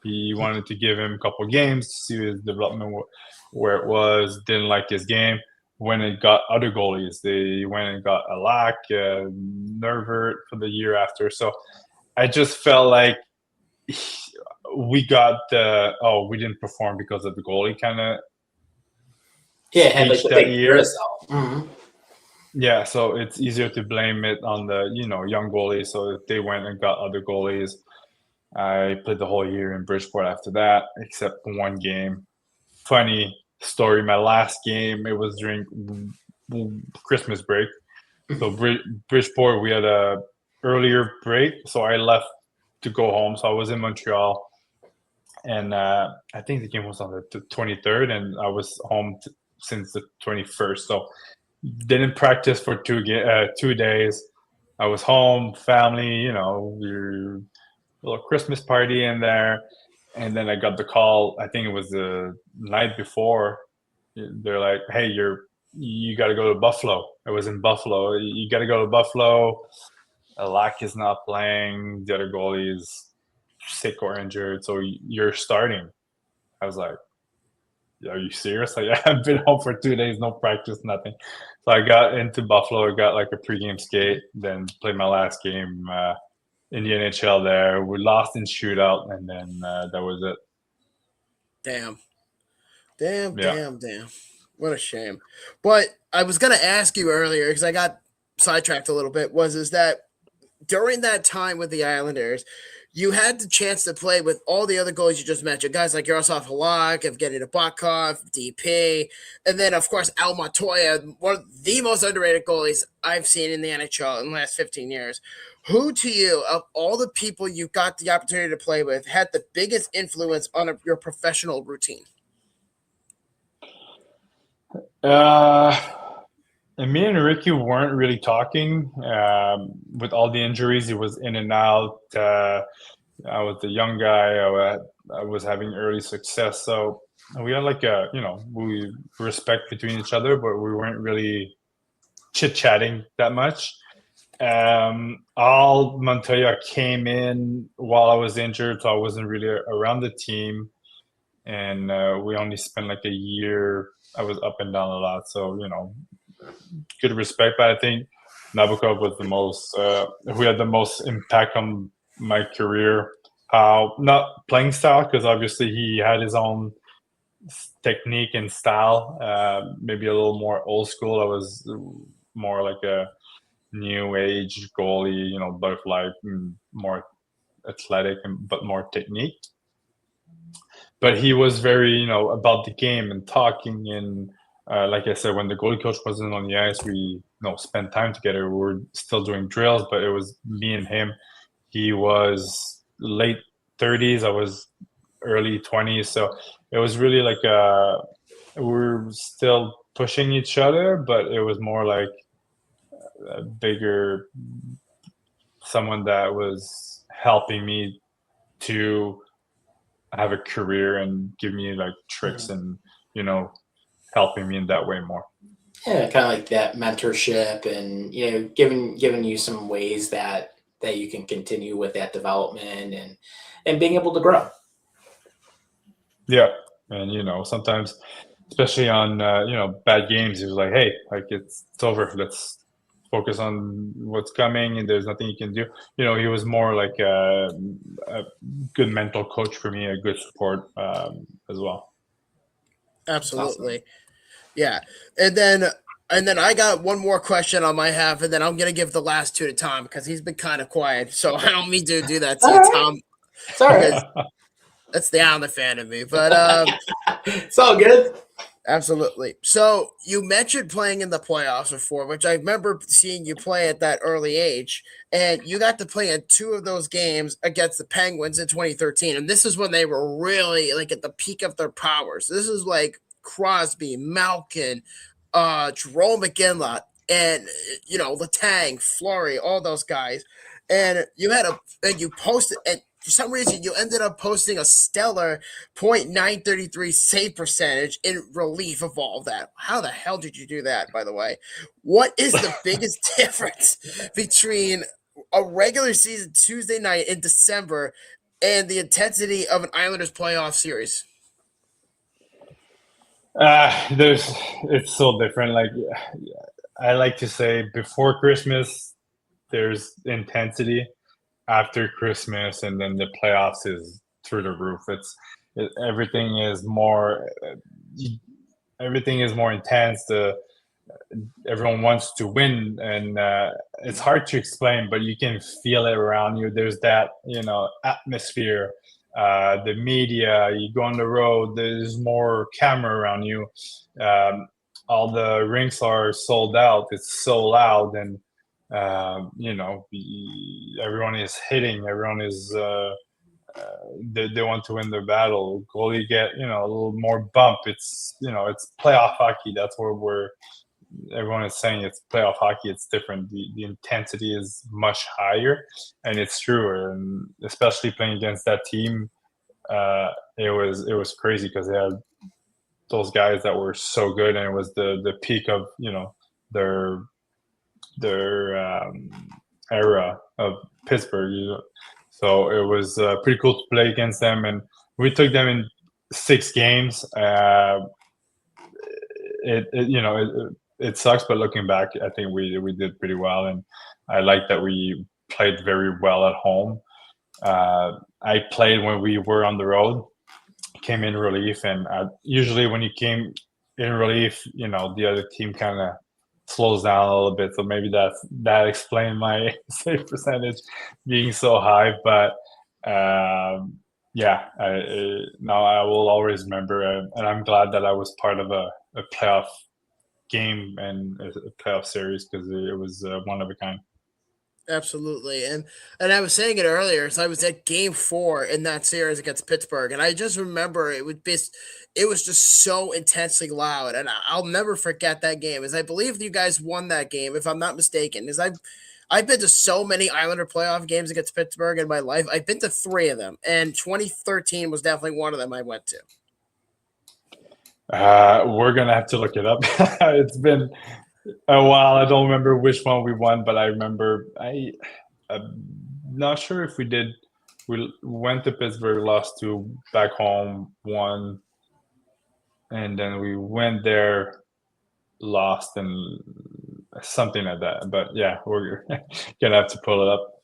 He wanted to give him a couple of games to see his development where it was. Didn't like his game. When it got other goalies, they went and got Alak, Nervert for the year after. So I just felt like we got we didn't perform because of the goalie kind of and like the that big year. Mm-hmm. Yeah, so it's easier to blame it on the young goalies. So if they went and got other goalies. I played the whole year in Bridgeport after that, except one game. Funny story, my last game, it was during Christmas break. So Bridgeport, we had a earlier break, so I left to go home. So I was in Montreal, and I think the game was on the 23rd, and I was home since the 21st. So didn't practice for 2 days. I was home, family, we're little Christmas party in there, and then I got the call. I think it was the night before. They're like, "Hey, you got to go to Buffalo." I was in Buffalo. You got to go to Buffalo. Alak is not playing. The other goalie is sick or injured, so you're starting. I was like, are you serious? Like, I've been home for 2 days, no practice, nothing. So I got into Buffalo. I got like a pregame skate, then played my last game in the NHL there. We lost in shootout, and then that was it. Damn. Yeah. What a shame. But I was gonna ask you earlier because I got sidetracked a little bit. Is that during that time with the Islanders, you had the chance to play with all the other goalies you just mentioned, guys like Yaroslav Halak, Evgeny Nabokov, DP, and then of course Al Montoya, one of the most underrated goalies I've seen in the NHL in the last 15 years. Who to you, of all the people you got the opportunity to play with, had the biggest influence on your professional routine? And me and Ricky weren't really talking. With all the injuries, he was in and out. I was the young guy. I was having early success, so we had like we respect between each other, but we weren't really chit chatting that much. Al Montoya came in while I was injured, so I wasn't really around the team, and we only spent like a year. I was up and down a lot, so good respect. But I think Nabokov was the most who had the most impact on my career. How not playing style, because obviously he had his own technique and style. Maybe a little more old school. I was more like a new age goalie. Both like more athletic but more technique. But he was very about the game and talking and. Like I said, when the goalie coach wasn't on the ice, we spent time together. We were still doing drills, but it was me and him. He was late 30s. I was early 20s. So it was really like we were still pushing each other, but it was more like a bigger someone that was helping me to have a career and give me like tricks and, helping me in that way more. Yeah, kind of like that mentorship, and giving you some ways that you can continue with that development and being able to grow. Yeah, and sometimes, especially on bad games, he was like, "Hey, like it's over. Let's focus on what's coming, and there's nothing you can do." He was more like a good mental coach for me, a good support as well. Absolutely. Awesome. Yeah. And then I got one more question on my half, and then I'm gonna give the last two to Tom because he's been kind of quiet. So I don't mean to do that to you, Tom. Sorry. That's the Islander fan of me. But it's all good. Absolutely. So you mentioned playing in the playoffs before, which I remember seeing you play at that early age, and you got to play in two of those games against the Penguins in 2013. And this is when they were really like at the peak of their powers. This is like Crosby, Malkin, Jerome McGinley, and Letang, Fleury, all those guys. And you posted, and for some reason you ended up posting a stellar .933 save percentage in relief of all of that. How the hell did you do that, by the way? What is the biggest difference between a regular season Tuesday night in December and the intensity of an Islanders playoff series? It's so different. Like I like to say, before Christmas, there's intensity. After Christmas, and then the playoffs is through the roof. Everything is more intense. Everyone wants to win, and it's hard to explain, but you can feel it around you. There's that atmosphere. The media, you go on the road, there's more camera around you. All the rinks are sold out. It's so loud, and everyone is hitting. Everyone is they want to win their battle. Goalie get a little more bump. It's it's playoff hockey. That's where everyone is saying it's playoff hockey. It's different. The intensity is much higher, and it's true. And especially playing against that team, it was crazy because they had those guys that were so good, and it was the peak of their era of Pittsburgh. So it was pretty cool to play against them, and we took them 6 games. It sucks, but looking back, I think we did pretty well, and I like that we played very well at home. I played when we were on the road, came in relief, and usually when you came in relief, the other team kind of slows down a little bit. So maybe that explained my save percentage being so high. But yeah, now I will always remember, and I'm glad that I was part of a playoff game and a playoff series because it was one of a kind. Absolutely. And I was saying it earlier, so I was at game 4 in that series against Pittsburgh, and I just remember it was just so intensely loud, and I'll never forget that game. As I believe you guys won that game, if I'm not mistaken. As I've been to so many Islander playoff games against Pittsburgh in my life. I've been to 3 of them, and 2013 was definitely one of them I went to. We're gonna have to look it up. It's been a while. I don't remember which one we won, but I remember I'm not sure if we did. We went to Pittsburgh, lost 2, back home, won, and then we went there, lost, and something like that. But yeah, we're gonna have to pull it up.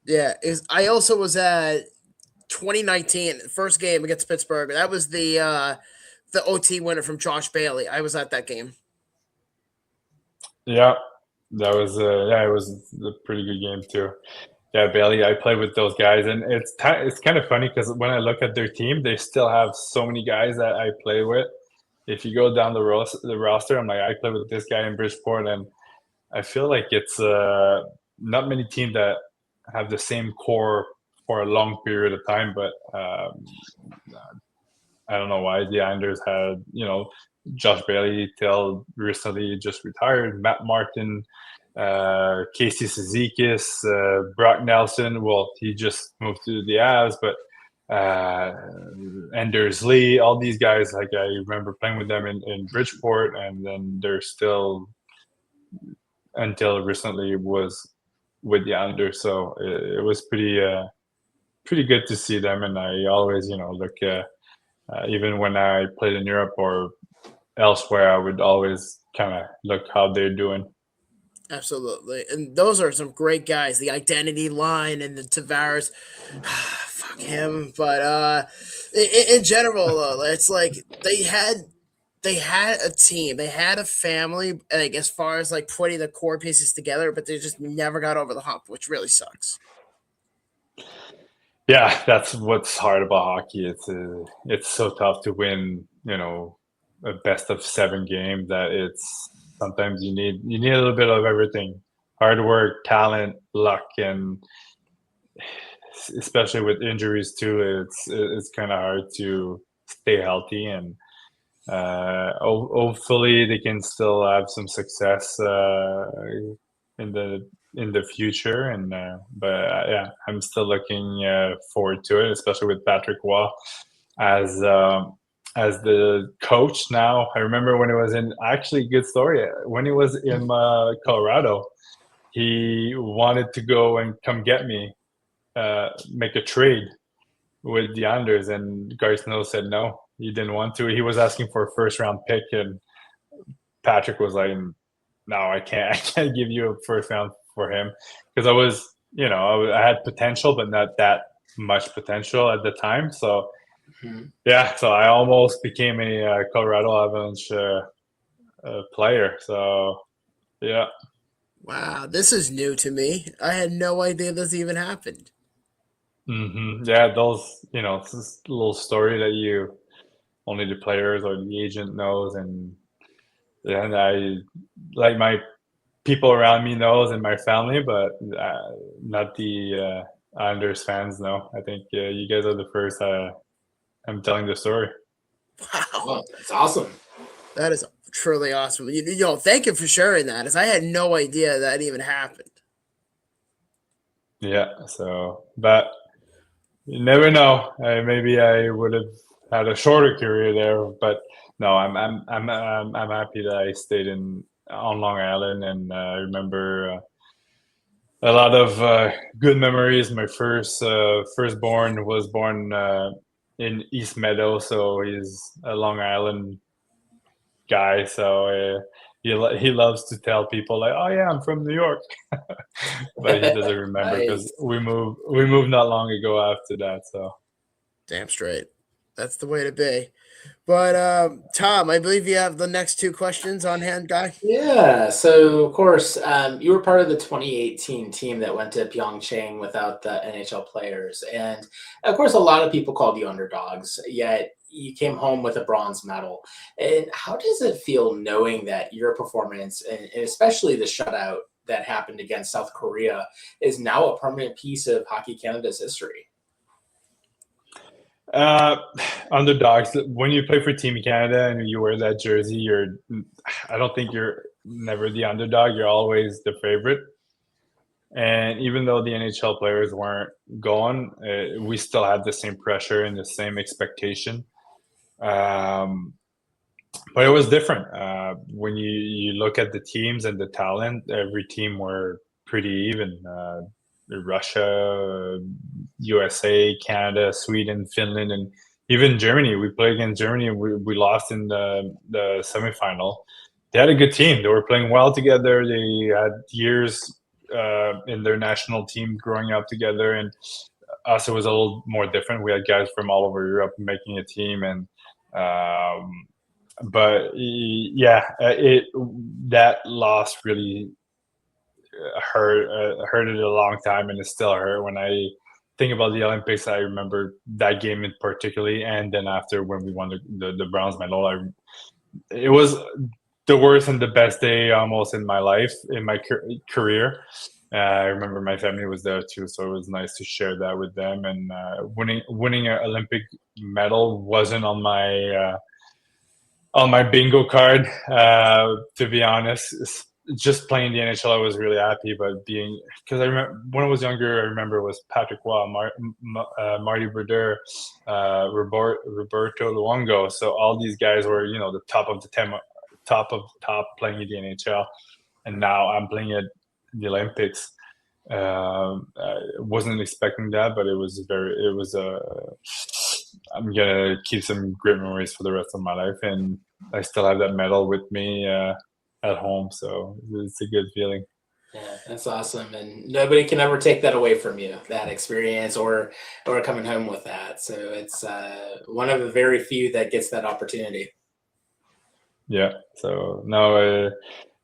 Yeah, I also was at 2019 first game against Pittsburgh. That was the OT winner from Josh Bailey. I was at that game. Yeah, that was it was a pretty good game too. Yeah, Bailey, I played with those guys, and it's kind of funny because when I look at their team, they still have so many guys that I play with. If you go down the roster, I'm like, I play with this guy in Bridgeport, and I feel like it's not many teams that have the same core for a long period of time. But I don't know why the Islanders had, Josh Bailey till recently just retired, Matt Martin, Casey Sezikis, Brock Nelson. Well, he just moved to the Avs, but Anders Lee, all these guys, like I remember playing with them in Bridgeport, and then they're still, until recently, was with the Islanders. So it was pretty good to see them, and I always, look, even when I played in Europe or elsewhere, I would always kind of look how they're doing. Absolutely. And those are some great guys. The identity line and the Tavares. Fuck him. But in general, it's like they had a team. They had a family, like as far as like putting the core pieces together, but they just never got over the hump, which really sucks. Yeah, that's what's hard about hockey. It's so tough to win, a best of 7 game that it's sometimes you need a little bit of everything. Hard work, talent, luck, and especially with injuries too, it's kind of hard to stay healthy, and hopefully they can still have some success in the future. And but yeah, I'm still looking forward to it, especially with Patrick Waugh as the coach now. I remember when he was in, actually, good story, when he was in Colorado, he wanted to go and come get me, make a trade with the Islanders, and Garth Snow said no, he didn't want to. He was asking for a first round pick, and Patrick was like, no, I can't give you a first round for him, because I was, I had potential, but not that much potential at the time. So yeah, so I almost became a Colorado Avalanche player. So yeah. Wow, this is new to me. I had no idea this even happened. Yeah, those, it's this little story that you only the players or the agent knows, and I, like, my people around me knows, and my family, but not the Islanders fans know. I think you guys are the first I'm telling the story. Wow, Oh, that's awesome. that is truly awesome. Thank you for sharing that, as I had no idea that even happened. Yeah, so, but you never know. Maybe I would have had a shorter career there, but no, I'm happy that I stayed on Long Island, and I remember a lot of good memories. My firstborn was born in East Meadow, so he's a Long Island guy. So he loves to tell people like, "Oh yeah, I'm from New York," but he doesn't remember because Nice. we moved not long ago after that. So Damn straight. That's the way to be. But Tom, I believe you have the next two questions on hand, guy. Yeah, so of course, you were part of the 2018 team that went to Pyeongchang without the NHL players. And of course, a lot of people called you underdogs, yet you came home with a bronze medal. And how does it feel knowing that your performance, and especially the shutout that happened against South Korea, is now a permanent piece of Hockey Canada's history? uh, underdogs. When you play for Team Canada and you wear that jersey, I don't think you're never the underdog. You're always the favorite. And even though the NHL players weren't going, we still had the same pressure and the same expectation. Um, but it was different. When you look at the teams and the talent, every team were pretty even. Russia, USA, Canada, Sweden, Finland, and even Germany. We played against Germany and we lost in the semifinal. They had a good team. They were playing well together. They had years in their national team growing up together. And us, it was a little more different. We had guys from all over Europe making a team. And but yeah, it that loss really hurt it a long time, and it still hurt when I think about the Olympics. I remember that game in particularly, and then after when we won the bronze medal, it was the worst and the best day almost in my life, in my career. I remember my family was there too, so it was nice to share that with them. And winning an Olympic medal wasn't on my bingo card. To be honest, just playing the NHL, I was really happy. But because I remember when I was younger, I remember it was Patrick Waugh, Marty Brodeur, Roberto Luongo. So all these guys were, the top of the top of top playing in the NHL, and now I'm playing at the Olympics. I wasn't expecting that, but it was I'm gonna keep some great memories for the rest of my life, and I still have that medal with me at home, so it's a good feeling. Yeah, that's awesome, and nobody can ever take that away from you, that experience, or coming home with that. So it's one of the very few that gets that opportunity. Yeah, so no,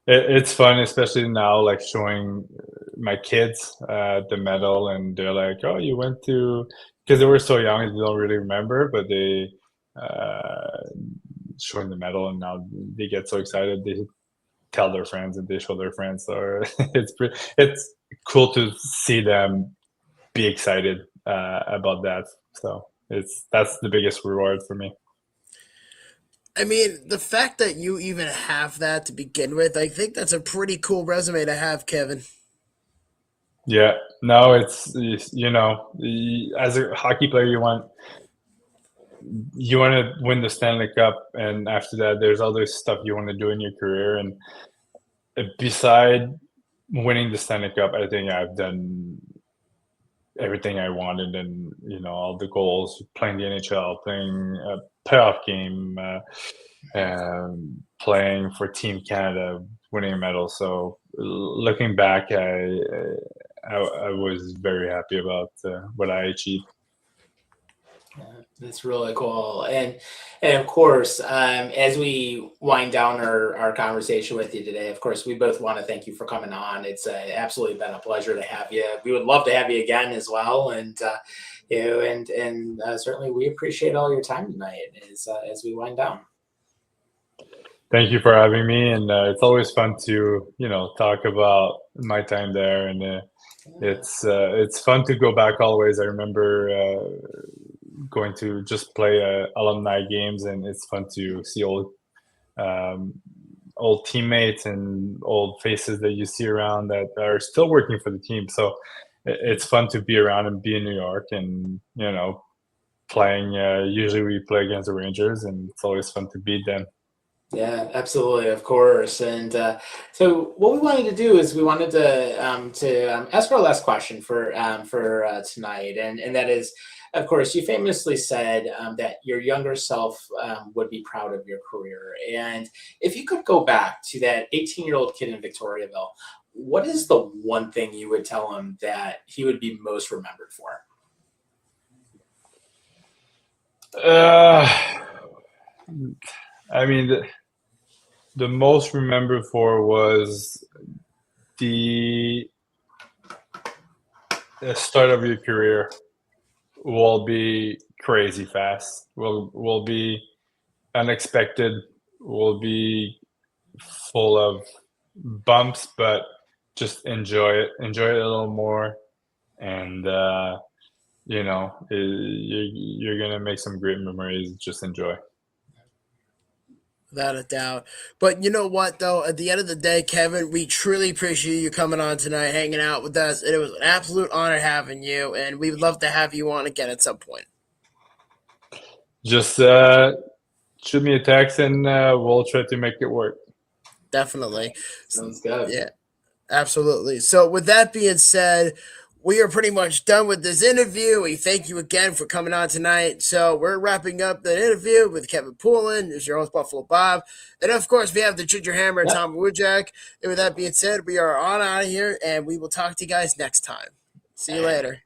it's fun, especially now, like showing my kids the medal, and they're like, "Oh, you went to," because they were so young, they don't really remember, but they uh, showing the medal, and now they get so excited. They tell their friends and they show their friends. So it's cool to see them be excited about that. So that's the biggest reward for me. I mean, the fact that you even have that to begin with, I think that's a pretty cool resume to have, Kevin. Yeah, no, it's as a hockey player, you want to win the Stanley Cup, and after that, there's other stuff you want to do in your career. And beside winning the Stanley Cup, I think I've done everything I wanted, and all the goals, playing the NHL, playing a playoff game, playing for Team Canada, winning a medal. So looking back, I was very happy about what I achieved. Yeah, that's really cool. And of course, as we wind down our conversation with you today, of course, we both want to thank you for coming on. It's absolutely been a pleasure to have you. We would love to have you again as well. And certainly we appreciate all your time tonight as we wind down. Thank you for having me, and it's always fun to talk about my time there, and it's fun to go back always. I remember going to just play alumni games, and it's fun to see um, old teammates and old faces that you see around that are still working for the team. So it's fun to be around and be in New York, and playing. Usually we play against the Rangers, and it's always fun to beat them. Yeah, absolutely, of course. And so, what we wanted to do is we wanted to ask our last question for tonight, and that is, of course, you famously said that your younger self would be proud of your career. And if you could go back to that 18-year-old kid in Victoriaville, what is the one thing you would tell him that he would be most remembered for? Uh, I mean, the most remembered for was the, the start of your career will be crazy fast. Will be unexpected. Will be full of bumps, but just enjoy it. Enjoy it a little more, and you're gonna make some great memories. Just enjoy. Without a doubt. But you know what, though? At the end of the day, Kevin, we truly appreciate you coming on tonight, hanging out with us. And it was an absolute honor having you. And we would love to have you on again at some point. Just shoot me a text, and we'll try to make it work. Definitely. Sounds good. Yeah, absolutely. So, with that being said, we are pretty much done with this interview. We thank you again for coming on tonight. So we're wrapping up the interview with Kevin Poulin. This is your host, Buffalo Bob. And of course, we have the Ginger Hammer and Tom Woodjack. And with that being said, we are on out of here, and we will talk to you guys next time. See you later.